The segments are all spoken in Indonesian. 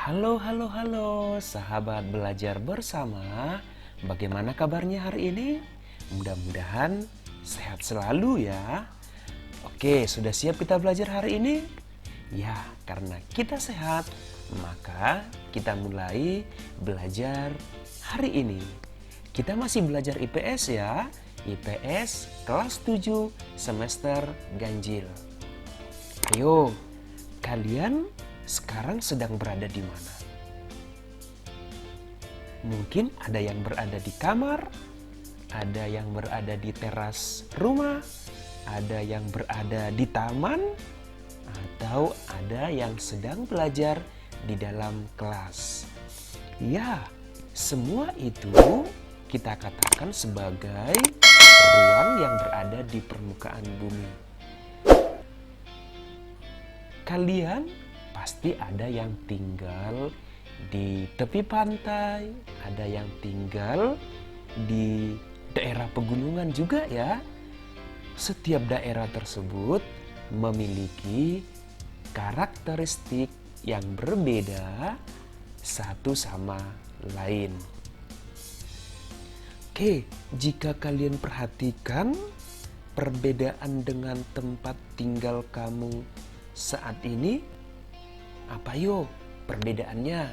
Halo, sahabat belajar bersama. Bagaimana kabarnya hari ini? Mudah-mudahan sehat selalu ya. Oke, sudah siap kita belajar hari ini? Ya, karena kita sehat, maka kita mulai belajar hari ini. Kita masih belajar IPS ya. IPS kelas 7 semester ganjil. Ayo, kalian sekarang sedang berada di mana? Mungkin ada yang berada di kamar, ada yang berada di teras rumah, ada yang berada di taman, atau ada yang sedang belajar di dalam kelas. Ya, semua itu kita katakan sebagai ruang yang berada di permukaan bumi. Kalian pasti ada yang tinggal di tepi pantai, ada yang tinggal di daerah pegunungan juga ya. Setiap daerah tersebut memiliki karakteristik yang berbeda satu sama lain. Oke, jika kalian perhatikan perbedaan dengan tempat tinggal kamu saat ini, apa yo perbedaannya?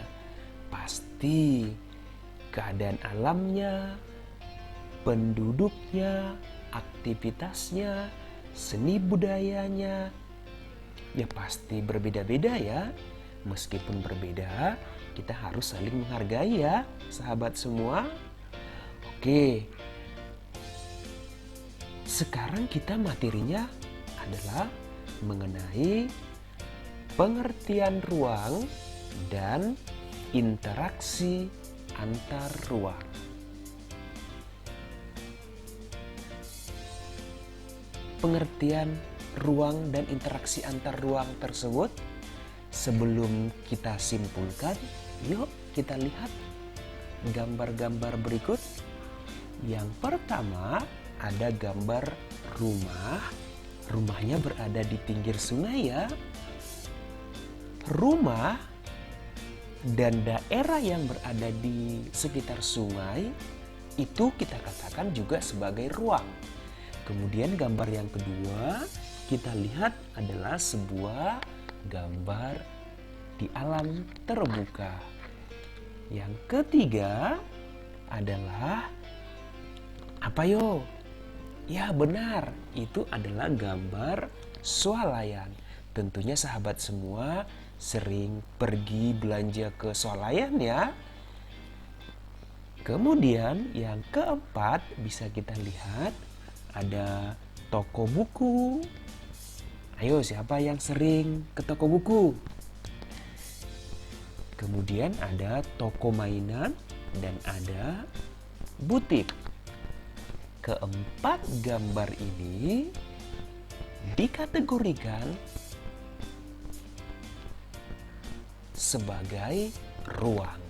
Pasti keadaan alamnya, penduduknya, aktivitasnya, seni budayanya, ya pasti berbeda-beda ya. Meskipun berbeda, kita harus saling menghargai ya, sahabat semua. Oke, sekarang kita materinya adalah mengenai pengertian ruang dan interaksi antar ruang. Pengertian ruang dan interaksi antar ruang tersebut, sebelum kita simpulkan, yuk kita lihat gambar-gambar berikut. Yang pertama ada gambar rumah. Rumahnya berada di pinggir sungai ya. Rumah dan daerah yang berada di sekitar sungai itu kita katakan juga sebagai ruang. Kemudian gambar yang kedua kita lihat adalah sebuah gambar di alam terbuka. Yang ketiga adalah apa yo? Ya benar, itu adalah gambar swalayan. Tentunya sahabat semua sering pergi belanja ke swalayan ya. Kemudian yang keempat bisa kita lihat ada toko buku. Ayo, siapa yang sering ke toko buku? Kemudian ada toko mainan dan ada butik. Keempat gambar ini dikategorikan sebagai ruang.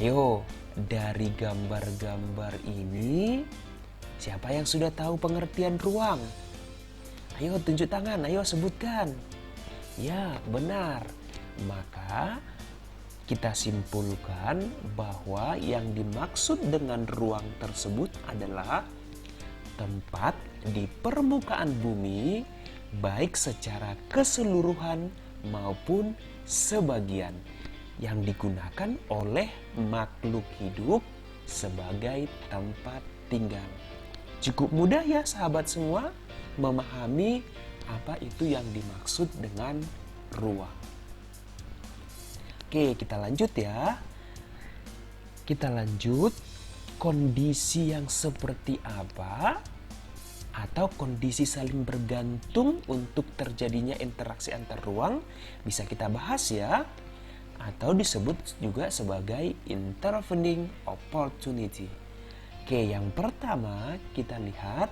Ayo, dari gambar-gambar ini, siapa yang sudah tahu pengertian ruang? Ayo tunjuk tangan, ayo sebutkan. Ya, benar. Maka kita simpulkan bahwa yang dimaksud dengan ruang tersebut adalah tempat di permukaan bumi, baik secara keseluruhan maupun sebagian, yang digunakan oleh makhluk hidup sebagai tempat tinggal. Cukup mudah ya sahabat semua memahami apa itu yang dimaksud dengan ruang. Oke, kita lanjut ya. Kita lanjut, kondisi yang seperti apa atau kondisi saling bergantung untuk terjadinya interaksi antar ruang bisa kita bahas ya. Atau disebut juga sebagai intervening opportunity. Oke, yang pertama kita lihat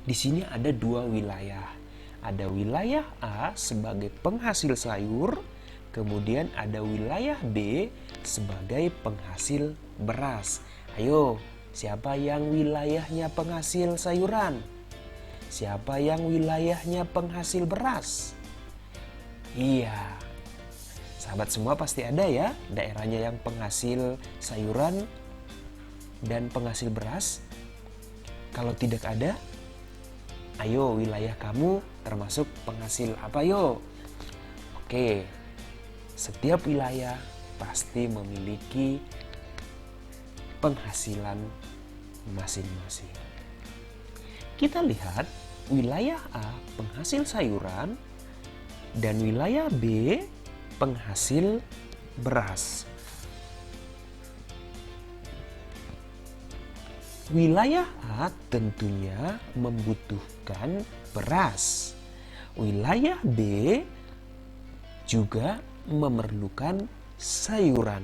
di sini ada dua wilayah. Ada wilayah A sebagai penghasil sayur, kemudian ada wilayah B sebagai penghasil beras. Ayo, siapa yang wilayahnya penghasil sayuran? Siapa yang wilayahnya penghasil beras? Iya, Sahabat semua pasti ada ya daerahnya yang penghasil sayuran dan penghasil beras. Kalau tidak ada, ayo wilayah kamu termasuk penghasil apa yo? Oke, setiap wilayah pasti memiliki penghasilan masing-masing. Kita lihat wilayah A penghasil sayuran dan wilayah B penghasil beras. Wilayah A tentunya membutuhkan beras. Wilayah B juga memerlukan sayuran.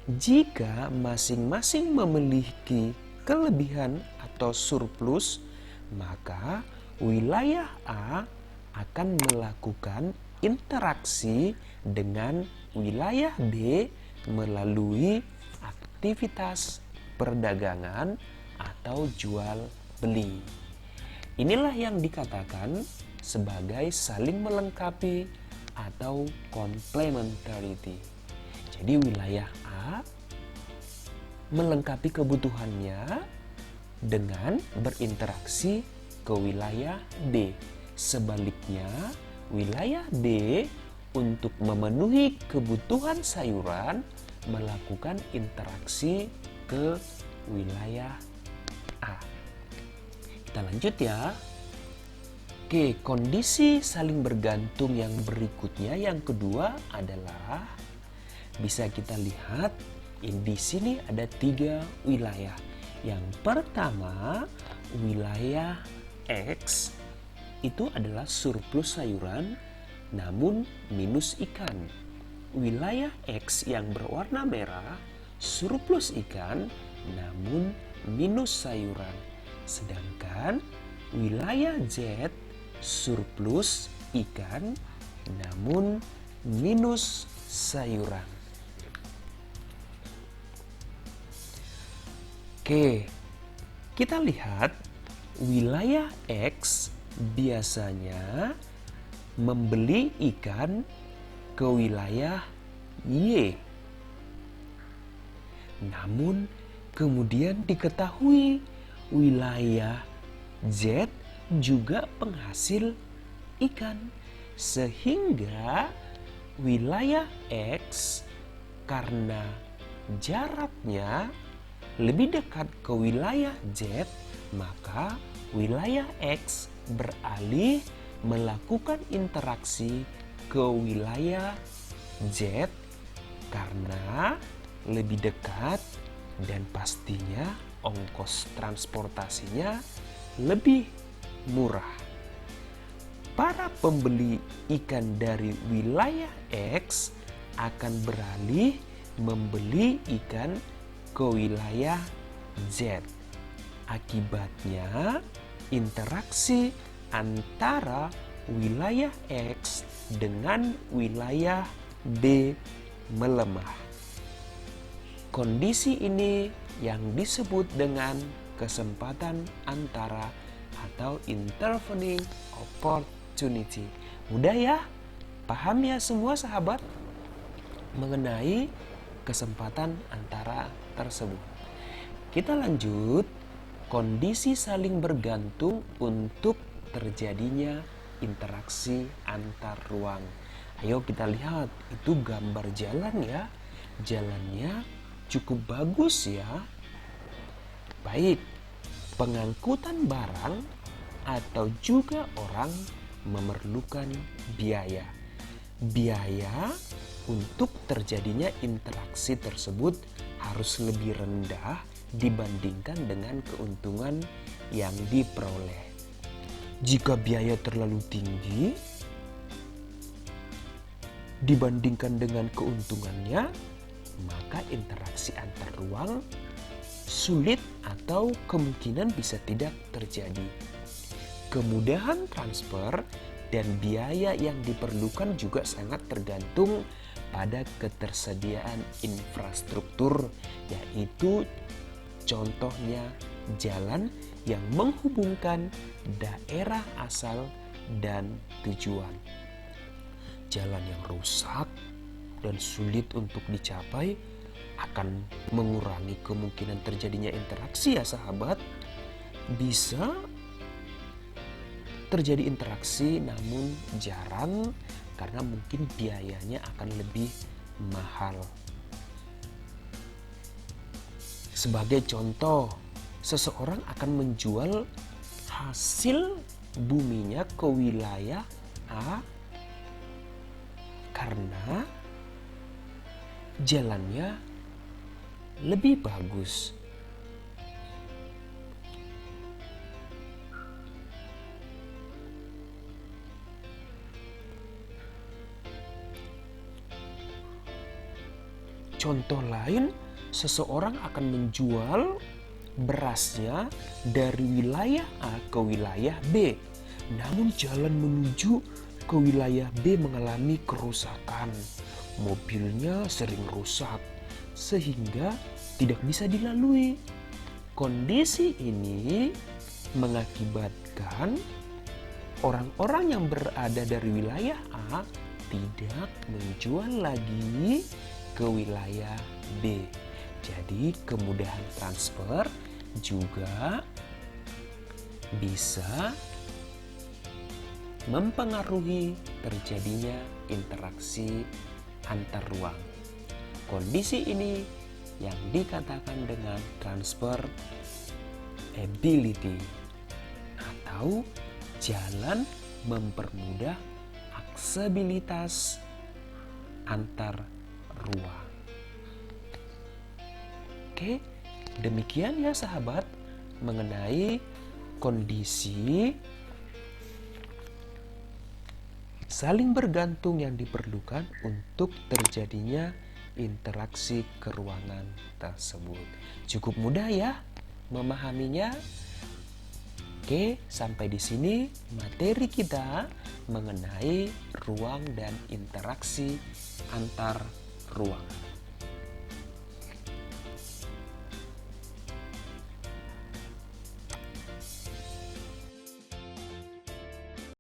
Jika masing-masing memiliki kelebihan atau surplus, maka wilayah A akan melakukan interaksi dengan wilayah B melalui aktivitas perdagangan atau jual beli. Inilah yang dikatakan sebagai saling melengkapi atau complementarity. Jadi wilayah A melengkapi kebutuhannya dengan berinteraksi ke wilayah B. Sebaliknya, wilayah B untuk memenuhi kebutuhan sayuran melakukan interaksi ke wilayah A. Kita lanjut ya. Oke, kondisi saling bergantung yang berikutnya yang kedua adalah bisa kita lihat di sini ada 3 wilayah. Yang pertama, wilayah X itu adalah surplus sayuran namun minus ikan. Wilayah X yang berwarna merah surplus ikan namun minus sayuran. Sedangkan wilayah Z surplus ikan namun minus sayuran. Oke, kita lihat wilayah X biasanya membeli ikan ke wilayah Y. Namun kemudian diketahui wilayah Z juga penghasil ikan. Sehingga wilayah X karena jaraknya lebih dekat ke wilayah Z, maka wilayah X beralih melakukan interaksi ke wilayah Z karena lebih dekat dan pastinya ongkos transportasinya lebih murah. Para pembeli ikan dari wilayah X akan beralih membeli ikan ke wilayah Z. Akibatnya, interaksi antara wilayah X dengan wilayah B melemah. Kondisi ini yang disebut dengan kesempatan antara atau intervening opportunity. Mudah ya? Paham ya semua sahabat mengenai kesempatan antara tersebut. Kita lanjut, kondisi saling bergantung untuk terjadinya interaksi antar ruang. Ayo kita lihat, itu gambar jalan ya. Jalannya cukup bagus ya. Baik, pengangkutan barang atau juga orang memerlukan biaya. Biaya untuk terjadinya interaksi tersebut harus lebih rendah dibandingkan dengan keuntungan yang diperoleh. Jika biaya terlalu tinggi dibandingkan dengan keuntungannya, maka interaksi antar ruang sulit atau kemungkinan bisa tidak terjadi. Kemudahan transfer dan biaya yang diperlukan juga sangat tergantung pada ketersediaan infrastruktur, yaitu contohnya jalan yang menghubungkan daerah asal dan tujuan. Jalan yang rusak dan sulit untuk dicapai akan mengurangi kemungkinan terjadinya interaksi ya sahabat. Bisa terjadi interaksi namun jarang karena mungkin biayanya akan lebih mahal. Sebagai contoh, seseorang akan menjual hasil buminya ke wilayah A karena jalannya lebih bagus. Contoh lain, seseorang akan menjual berasnya dari wilayah A ke wilayah B. Namun jalan menuju ke wilayah B mengalami kerusakan. Mobilnya sering rusak sehingga tidak bisa dilalui. Kondisi ini mengakibatkan orang-orang yang berada dari wilayah A tidak menjual lagi ke wilayah B. Jadi kemudahan transfer juga bisa mempengaruhi terjadinya interaksi antar ruang. Kondisi ini yang dikatakan dengan transfer ability atau jalan mempermudah aksesibilitas antar ruang. Oke, demikian ya sahabat mengenai kondisi saling bergantung yang diperlukan untuk terjadinya interaksi keruangan tersebut. Cukup mudah ya memahaminya. Oke, sampai di sini materi kita mengenai ruang dan interaksi antar ruangan.